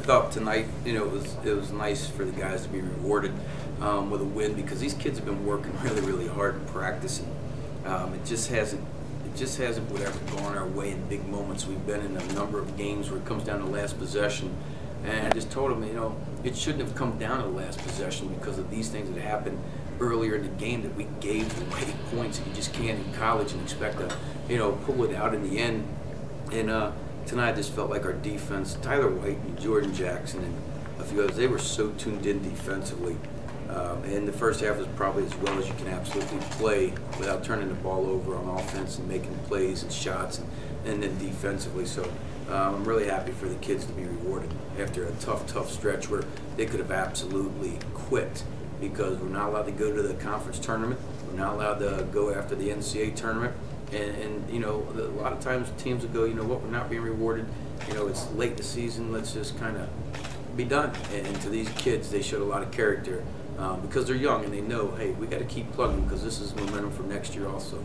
thought tonight, it was nice for the guys to be rewarded with a win because these kids have been working really, really hard in practice, and it just hasn't whatever gone our way in big moments. We've been in a number of games where it comes down to last possession, and I just told them, it shouldn't have come down to the last possession because of these things that happened earlier in the game that we gave away points that you just can't in college and expect to, pull it out in the end. And tonight I just felt like our defense, Tyler White and Jordan Jackson and a few others, they were so tuned in defensively. And the first half was probably as well as you can absolutely play without turning the ball over on offense and making plays and shots and then defensively. So I'm really happy for the kids to be rewarded after a tough stretch where they could have absolutely quit because we're not allowed to go to the conference tournament. We're not allowed to go after the NCAA tournament. And a lot of times teams will go, we're not being rewarded. It's late in the season. Let's just kind of be done. And to these kids, they showed a lot of character because they're young and they know, hey, we got to keep plugging because this is momentum for next year also.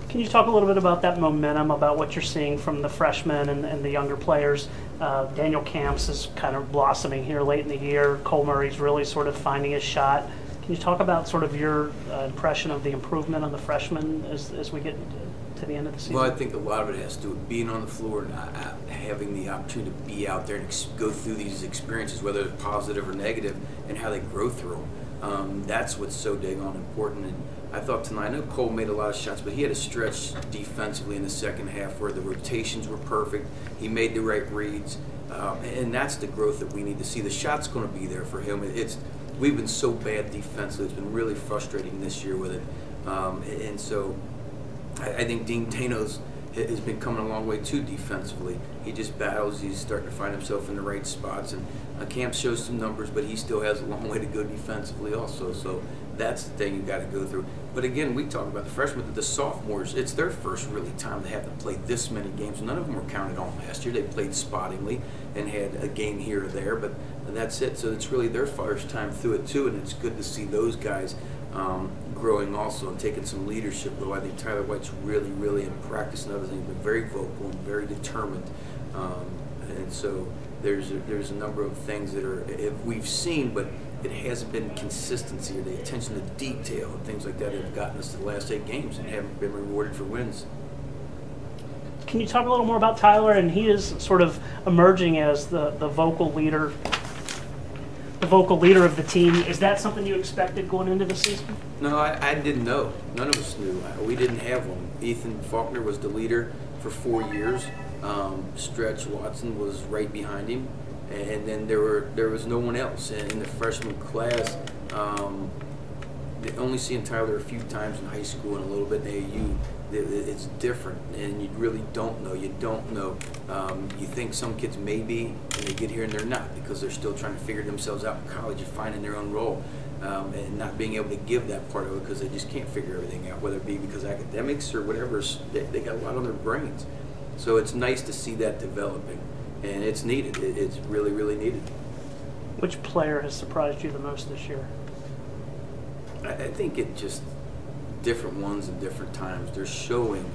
Can you talk a little bit about that momentum, about what you're seeing from the freshmen and the younger players? Daniel Camps is kind of blossoming here late in the year. Cole Murray's really sort of finding his shot. Can you talk about sort of your impression of the improvement on the freshmen as we get to the end of the season? Well, I think a lot of it has to do with being on the floor and having the opportunity to be out there and go through these experiences, whether they're positive or negative, and how they grow through them. That's what's so daggone important. And I thought tonight, I know Cole made a lot of shots, but he had a stretch defensively in the second half where the rotations were perfect. He made the right reads, and that's the growth that we need to see. The shot's going to be there for him. We've been so bad defensively. It's been really frustrating this year with it. And so I think Dean Tanos has been coming a long way too defensively. He just battles. He's starting to find himself in the right spots. And Camp shows some numbers, but he still has a long way to go defensively also. So that's the thing you got to go through. But again, we talk about the freshmen, the sophomores, it's their first really time to have to play this many games. None of them were counted on last year. They played spottingly and had a game here or there, but that's it. So it's really their first time through it too, and it's good to see those guys growing also and taking some leadership. Though I think Tyler White's really in practice and other things, been very vocal and very determined. And so there's a number of things that we've seen, but it hasn't been consistency or the attention to detail and things like that have gotten us to the last 8 games and haven't been rewarded for wins. Can you talk a little more about Tyler? And he is sort of emerging as the vocal leader of the team. Is that something you expected going into the season? No, I didn't know. None of us knew. We didn't have one. Ethan Faulkner was the leader for 4 years. Stretch Watson was right behind him. And then there was no one else. And in the freshman class, only seeing Tyler a few times in high school and a little bit in AAU, it's different. And you really don't know. You don't know. You think some kids may be, and they get here and they're not because they're still trying to figure themselves out in college and finding their own role. And not being able to give that part of it because they just can't figure everything out, whether it be because academics or whatever. They got a lot on their brains. So it's nice to see that developing. And it's needed. It's really needed. Which player has surprised you the most this year? I think it just different ones at different times. They're showing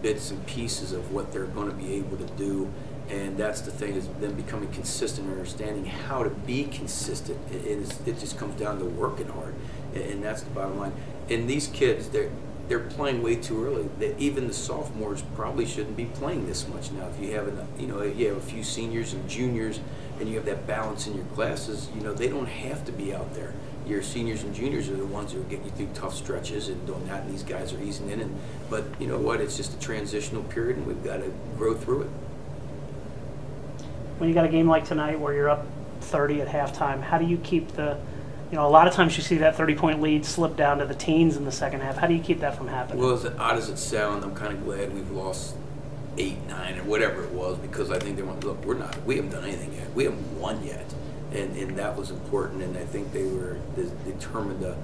bits and pieces of what they're going to be able to do, and that's the thing, is them becoming consistent and understanding how to be consistent. It just comes down to working hard, and that's the bottom line. And these kids, they're playing way too early. Even the sophomores probably shouldn't be playing this much now. If you have a few seniors and juniors, and you have that balance in your classes, they don't have to be out there. Your seniors and juniors are the ones who are getting you through tough stretches and doing that, and these guys are easing in. But you know what? It's just a transitional period, and we've got to grow through it. When you got a game like tonight where you're up 30 at halftime, how do you keep a lot of times you see that 30-point lead slip down to the teens in the second half. How do you keep that from happening? Well, as odd as it sounds, I'm kind of glad we've lost 8, 9, or whatever it was, because I think they want to look. We haven't done anything yet. We haven't won yet, and that was important. And I think they were determined to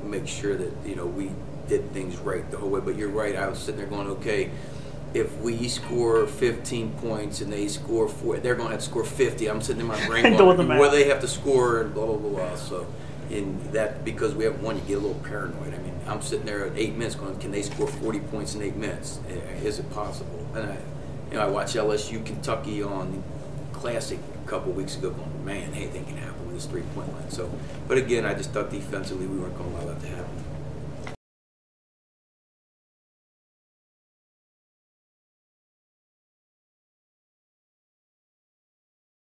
make sure that we did things right the whole way. But you're right. I was sitting there going, okay, if we score 15 points and they score 4, they're going to have to score 50. I'm sitting in my brain going, where they have to score and blah, blah, blah, blah. So, in that, because we haven't won, you get a little paranoid. I mean, I'm sitting there at 8 minutes going, can they score 40 points in 8 minutes? Is it possible? I watched LSU Kentucky on Classic a couple weeks ago. Going, man, anything can happen with this 3-point line. So, but again, I just thought defensively we weren't going to allow that to happen.